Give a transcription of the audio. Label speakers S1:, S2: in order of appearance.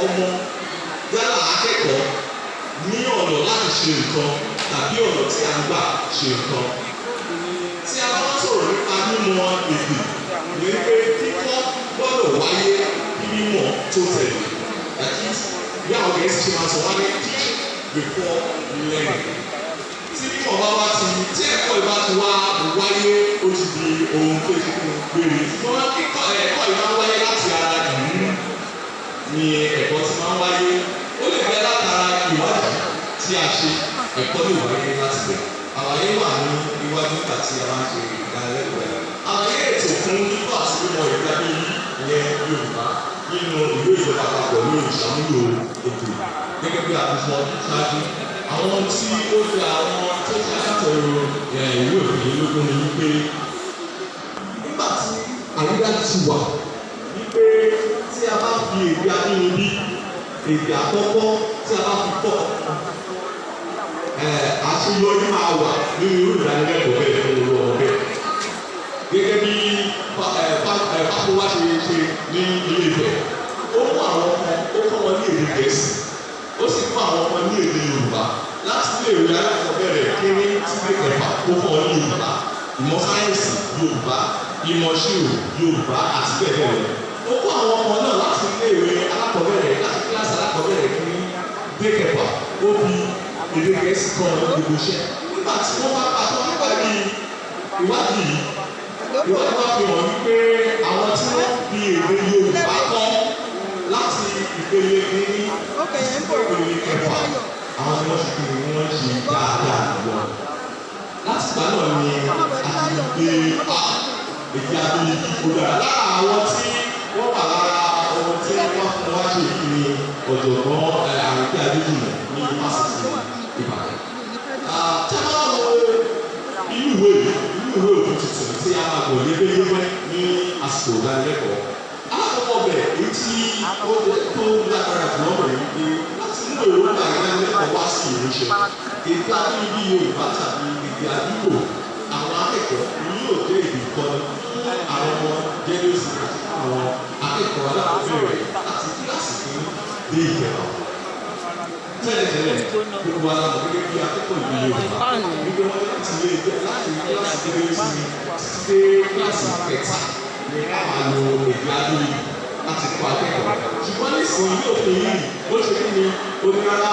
S1: ọmọ yálà akẹ́kọ̀ọ́ ní ọ̀nà láti ṣe nǹkan tàbí ọ̀nà tí a ń gbà ṣe nǹkan. Tí a bá wá sọ̀rọ̀ nípa mímọ̀ èdè, ní pé kíkọ́ gbọ́dọ̀ wáyé bí mímọ̀ tó tẹ̀lé. Bí àwọn Gẹ̀ẹ́sì ṣe máa sọ wá ní teach before learning. Tí mímọ̀ bá wá ti tí ẹ̀kọ́ ìbá ti wá wáyé ó ti di ohun tó ti kún gbére. Ṣùgbọ́n kíkọ́ ẹ̀kọ́ ìbá wáyé láti ara ìlú ni ẹ̀kọ́ ti máa ń wáyé. Ó lè jẹ́ látara ìwádìí tí a ṣe ẹ̀kọ́ lè wáyé láti bẹ̀. Àlàyé wà ní iwájú nígbà tí a máa ń ṣe ìdánilẹ́kọ̀ọ́. Àlàyé ètò fún kíkọ́ àti mímọ̀ ìgbà bí ìyẹn Yorùbá nínú ìwé ìjọba àpapọ̀ lórí ìṣàmúlò ètò gẹ́gẹ́ bí àtúnṣe ṣáájú. Àwọn tí ó fi àwọn tó ṣe àtẹ̀rọ ìwé òfin lógún ni wípé nígbà tí àrídájú ti wà wípé tí a bá fi èdè abínibí èdè àkọ́kọ́ tí a bá fi kọ́ àṣeyọrí máa wà nínú irú ìdánilẹ́kọ̀ọ́ bẹ́ẹ̀ fún olú ọmọ bẹ́ẹ̀. Gẹ́gẹ́ bí pápó wá ṣe ní ilé Ifẹ̀, ó mú àwọn ọmọ ó kọ́ wọn ní èdè Gẹ̀ẹ́sì, ó sì kọ́ àwọn ọmọ ní èdè Yorùbá láti ilé ìwé alákọ̀ọ́bẹ̀rẹ̀ kéré títí kẹfà ó kọ́ wọn ní Yorùbá, ìmọ̀ sáyẹ́ǹsì Yorùbá, ìmọ̀ ṣírò Yorùbá àti bẹ́ẹ̀ bẹ́ẹ̀ lọ. Ó kọ́ àwọn ọmọ náà láti ilé ìwé alákọ̀ọ́bẹ̀rẹ̀ láti kíláàsì alákọ̀ọ́bẹ̀rẹ̀ kéré dé kẹfà ó fi èdè Gẹ̀ẹ́sì kọ́ wọn gbogbo iṣẹ́. Nígbà tí wọ́n bá pàtó nípa ìwádìí wá fi hàn wípé àwọn tí wọ́n fi èdè Yorùbá kọ́ láti ìpele ní ìpele kẹfà àwọn ni wọ́n ti fi wọ́n ṣe dáadáa lọ. Láti ìgbà náà ni a ti gbé èdè abínibí kó dára. Lára àwọn tí wọ́n wà lára ọmọ tí wọ́n fún wa ṣe ìpele ọ̀jọ̀gbọ́n Àríkẹ́ Adéjùmọ̀ ní Fásitì Ìbàdàn. Tí a bá wo inú ìwé òfin tuntun tí a máa gbọ̀ lébélébé ní àsìkò ìdánilẹ́kọ̀ọ́. Alákọ̀ọ́kọ́ bẹ̀ èyí tí ó tó lágbára jù lọ́wọ́ rẹ̀ wípé láti mú èròǹgbà ìdánilẹ́kọ̀ọ́ wá sí ìmúṣẹ. Èdè abínibí Yorùbá tàbí èdè àdúgbò àwọn akẹ́kọ̀ọ́ ni yóò dé èdè ìkọ́ni fún àwọn ọmọ jẹ́lẹ́sì àti àwọn akẹ́kọ̀ọ́ alákọ̀ọ́bẹ̀rẹ̀ láti kíláàsì kìíní dé ìkẹfà. Tẹ́lẹ̀tẹ́lẹ̀ gbogbo ara mọ̀ gẹ́gẹ́ bí akẹ́kọ̀ọ́ ìlú Yorùbá wípé wọ́n láti lé láti kíláàsì jẹ́lẹ́sì títí dé kíláàsì kẹta ní àwọn àlò èdè abínibí láti kọ́ akẹ́kọ̀ọ́. Ṣùgbọ́n nísìnyí yóò fi yìí ó ṣe kí ni onírárá